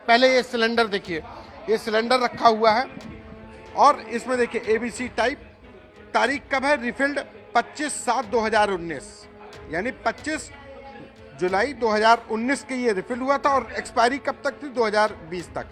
पहले ये सिलेंडर देखिए, ये सिलेंडर रखा हुआ है और इसमें देखिए एबीसी टाइप, तारीख कब है रिफिल्ड 25/7/2019, यानी 25 जुलाई 2019 के ये रिफिल हुआ था और एक्सपायरी कब तक थी 2020 तक।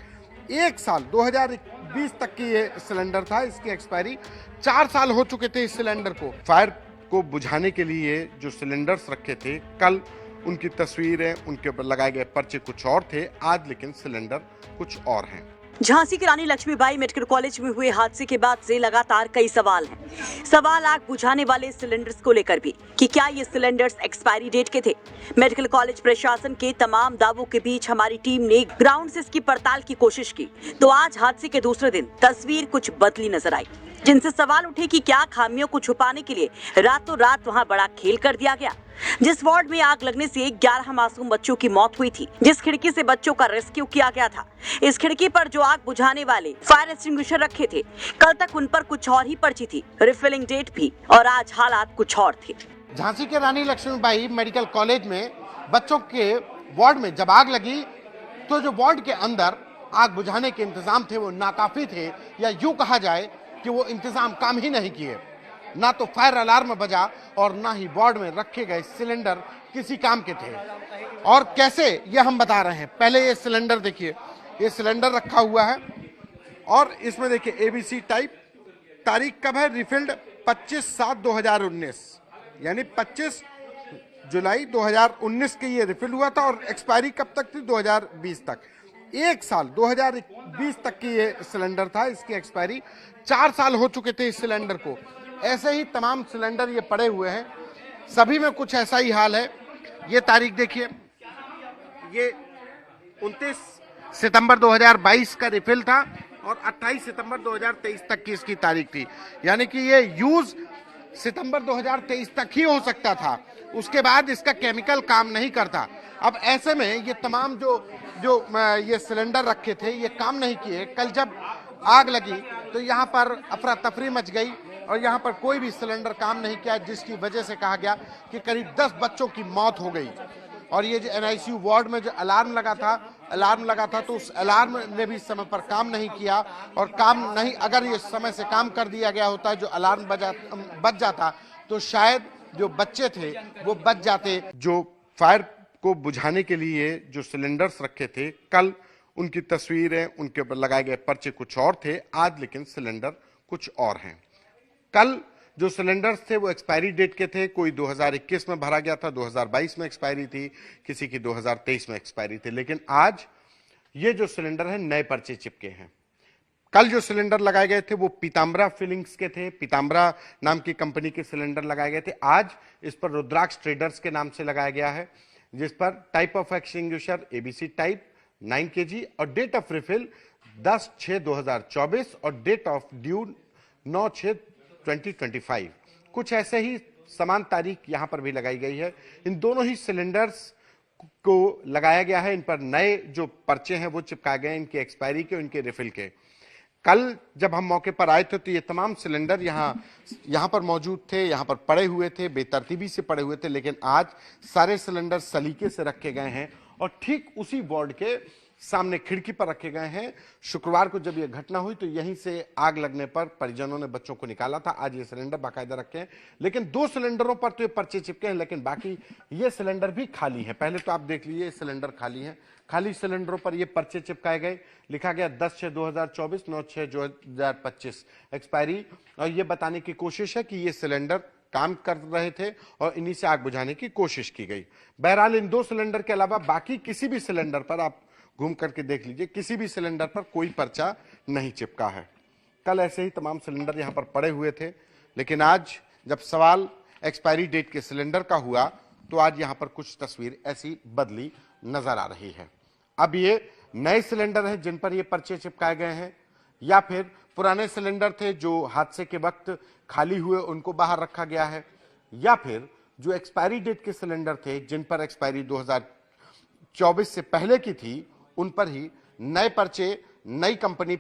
एक साल 2020 तक की ये सिलेंडर था, इसकी एक्सपायरी 4 साल हो चुके थे इस सिलेंडर को। फायर को बुझाने के लिए जो सिलेंडर्स रखे थे कल उनकी तस्वीरें, उनके ऊपर लगाए गए पर्चे कुछ और थे, आज लेकिन सिलेंडर कुछ और हैं। झांसी की रानी लक्ष्मीबाई मेडिकल कॉलेज में हुए हादसे के बाद से लगातार कई सवाल हैं। सवाल आग बुझाने वाले सिलेंडर्स को लेकर भी कि क्या ये सिलेंडर्स एक्सपायरी डेट के थे। मेडिकल कॉलेज प्रशासन के तमाम दावों के बीच हमारी टीम ने ग्राउंड से इसकी पड़ताल की कोशिश की तो आज हादसे के दूसरे दिन तस्वीर कुछ बदली नजर आई, जिनसे सवाल उठे कि क्या खामियों को छुपाने के लिए रातों रात वहां बड़ा खेल कर दिया गया। जिस वार्ड में आग लगने से 11 मासूम बच्चों की मौत हुई थी, जिस खिड़की से बच्चों का रेस्क्यू किया गया था, इस खिड़की पर जो आग बुझाने वाले फायर एक्सटिंग्विशर रखे थे, कल तक उन पर कुछ और ही पर्ची थी, रिफिलिंग डेट भी, और आज हालात कुछ और थे। झांसी के रानी लक्ष्मीबाई मेडिकल कॉलेज में बच्चों के वार्ड में जब आग लगी तो जो वार्ड के अंदर आग बुझाने के इंतजाम थे वो नाकाफी थे, या यूं कहा जाए कि वो इंतजाम काम ही नहीं किए। ना तो फायर अलार्म बजा और ना ही वार्ड में रखे गए सिलेंडर किसी काम के थे। और कैसे, ये हम बता रहे हैं। पहले ये सिलेंडर देखिए, ये सिलेंडर रखा हुआ है और इसमें देखिए एबीसी टाइप, तारीख कब है रिफिल्ड 25/7/2019, यानी 25 जुलाई 2019 के ये रिफिल हुआ था और एक्सपायरी कब तक थी 2020 तक। एक साल 2020 तक की ये सिलेंडर था, इसकी एक्सपायरी 4 साल हो चुके थे इस सिलेंडर को। ऐसे ही तमाम सिलेंडर ये पड़े हुए हैं, सभी में कुछ ऐसा ही हाल है। ये तारीख देखिए, ये 29 सितंबर 2022 का रिफिल था और 28 सितंबर 2023 तक की इसकी तारीख थी, यानी कि ये यूज सितंबर 2023 तक ही हो सकता था, उसके बाद इसका केमिकल काम नहीं करता। अब ऐसे में ये तमाम जो ये सिलेंडर रखे थे ये काम नहीं किए। कल जब आग लगी तो यहाँ पर अफरा तफरी मच गई और यहाँ पर कोई भी सिलेंडर काम नहीं किया, जिसकी वजह से कहा गया कि करीब 10 बच्चों की मौत हो गई। और ये जो एनआईसीयू वार्ड में जो अलार्म लगा था तो उस अलार्म ने भी समय पर काम नहीं किया, और काम नहीं, अगर ये समय से काम कर दिया गया होता, जो अलार्म बच जाता तो शायद जो बच्चे थे वो बच जाते। जो फायर को बुझाने के लिए जो सिलेंडर्स रखे थे कल उनकी तस्वीरें, उनके ऊपर लगाए गए पर्चे कुछ और थे, आज लेकिन सिलेंडर कुछ और हैं। कल जो सिलेंडर्स थे वो एक्सपायरी डेट के थे, कोई 2021 में भरा गया था, 2022 में एक्सपायरी थी, किसी की 2023 में एक्सपायरी थी, लेकिन आज ये जो सिलेंडर है नए पर्चे चिपके हैं। कल जो सिलेंडर लगाए गए थे वो पीताम्बरा फिलिंग्स के थे, पीताम्बरा नाम की कंपनी के सिलेंडर लगाए गए थे। आज इस पर रुद्राक्ष ट्रेडर्स के नाम से लगाया गया है, जिस पर type of extinguisher ABC type 9 kg और डेट ऑफ रिफिल 10/6/2024 और डेट ऑफ ड्यू 9/6/2025। कुछ ऐसे ही समान तारीख यहां पर भी लगाई गई है। इन दोनों ही सिलेंडर्स को लगाया गया है, इन पर नए जो पर्चे हैं वो चिपकाए गए, इनके एक्सपायरी के, इनके रिफिल के। कल जब हम मौके पर आए थे तो ये तमाम सिलेंडर यहाँ पर मौजूद थे, यहाँ पर पड़े हुए थे, बेतरतीबी से पड़े हुए थे, लेकिन आज सारे सिलेंडर सलीके से रखे गए हैं और ठीक उसी वार्ड के सामने खिड़की पर रखे गए हैं। शुक्रवार को जब यह घटना हुई तो यहीं से आग लगने पर परिजनों ने बच्चों को निकाला था। आज ये सिलेंडर बाकायदा रखे हैं, लेकिन 2 सिलेंडरों पर तो ये पर्चे चिपके हैं, लेकिन बाकी ये सिलेंडर भी खाली है। पहले तो आप देख लीजिए, सिलेंडर खाली है। खाली सिलेंडरों पर ये पर्चे चिपकाए गए, लिखा गया 10/6/2024, 9/6/2025 एक्सपायरी, और ये बताने की कोशिश है कि ये सिलेंडर काम कर रहे थे और इन्हीं से आग बुझाने की कोशिश की गई। बहरहाल इन 2 सिलेंडर के अलावा बाकी किसी भी सिलेंडर पर आप घूम करके देख लीजिए, किसी भी सिलेंडर पर कोई पर्चा नहीं चिपका है। कल ऐसे ही तमाम सिलेंडर यहां पर पड़े हुए थे, लेकिन आज जब सवाल एक्सपायरी डेट के सिलेंडर का हुआ तो आज यहां पर कुछ तस्वीर ऐसी बदली नजर आ रही है। अब ये नए सिलेंडर हैं जिन पर ये पर्चे चिपकाए गए हैं, या फिर पुराने सिलेंडर थे जो हादसे के वक्त खाली हुए उनको बाहर रखा गया है, या फिर जो एक्सपायरी डेट के सिलेंडर थे जिन पर एक्सपायरी 2024 से पहले की थी, उन पर ही नए पर्चे नई कंपनी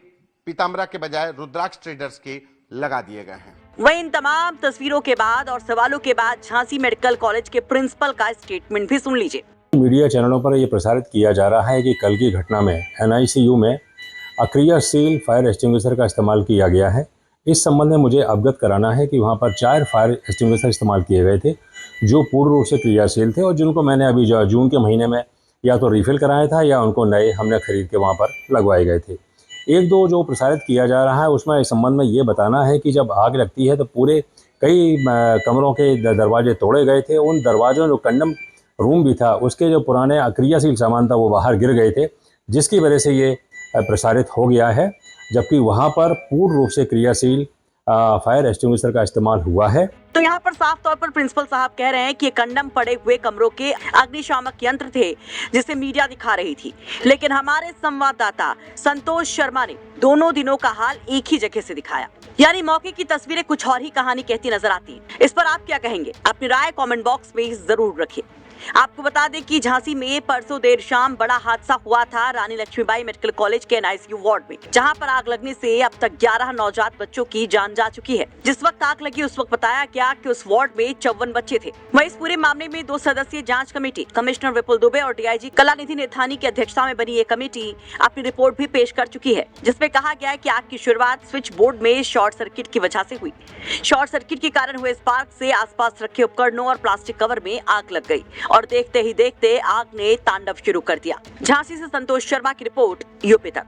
पीताम्बरा के बजाय रुद्राक्ष ट्रेडर्स के लगा दिए गए हैं। वहीं इन तमाम तस्वीरों के बाद और सवालों के बाद झांसी मेडिकल कॉलेज के प्रिंसिपल का स्टेटमेंट भी सुन लीजिए। मीडिया चैनलों पर यह प्रसारित किया जा रहा है कि कल की घटना में NICU में अक्रियाशील फायर एक्सटिंग्विशर का इस्तेमाल किया गया है। इस संबंध में मुझे अवगत कराना है कि वहां पर 4 फायर एक्सटिंग्विशर इस्तेमाल किए गए थे जो पूर्ण रूप से क्रियाशील थे और जिनको मैंने अभी जून के महीने में या तो रिफ़िल कराया था या उनको नए हमने खरीद के वहाँ पर लगवाए गए थे। एक दो जो प्रसारित किया जा रहा है उसमें इस संबंध में ये बताना है कि जब आग लगती है तो पूरे कई कमरों के दरवाजे तोड़े गए थे। उन दरवाज़ों जो कंडम रूम भी था उसके जो पुराने अक्रियाशील सामान था वो बाहर गिर गए थे, जिसकी वजह से ये प्रसारित हो गया है। जबकि वहाँ पर पूर्ण रूप से क्रियाशील फायर एक्सटिंग्विशर का इस्तेमाल हुआ है। तो यहाँ पर साफ तौर पर प्रिंसिपल साहब कह रहे हैं कि ये कंडम पड़े हुए कमरों के अग्निशामक यंत्र थे जिसे मीडिया दिखा रही थी, लेकिन हमारे संवाददाता संतोष शर्मा ने दोनों दिनों का हाल एक ही जगह से दिखाया। यानी मौके की तस्वीरें कुछ और ही कहानी कहती नजर आती हैं। इस पर आप क्या कहेंगे? अपनी राय कमेंट बॉक्स में जरूर रखिए। आपको बता दें कि झांसी में परसों देर शाम बड़ा हादसा हुआ था रानी लक्ष्मीबाई मेडिकल कॉलेज के NICU वार्ड में, जहां पर आग लगने से अब तक 11 नवजात बच्चों की जान जा चुकी है। जिस वक्त आग लगी उस वक्त बताया गया कि उस वार्ड में 54 बच्चे थे। वहीं इस पूरे मामले में 2 सदस्यीय जांच कमेटी कमिश्नर विपुल दुबे और DIG कलानिधि नेथानी की अध्यक्षता में बनी ये कमेटी अपनी रिपोर्ट भी पेश कर चुकी है, जिसमें कहा गया है कि आग की शुरुआत स्विच बोर्ड में शॉर्ट सर्किट की वजह से हुई। शॉर्ट सर्किट के कारण हुए स्पार्क से आसपास रखे उपकरणों और प्लास्टिक कवर में आग लग गई और देखते ही देखते आग ने तांडव शुरू कर दिया। झांसी से संतोष शर्मा की रिपोर्ट, यूपी तक।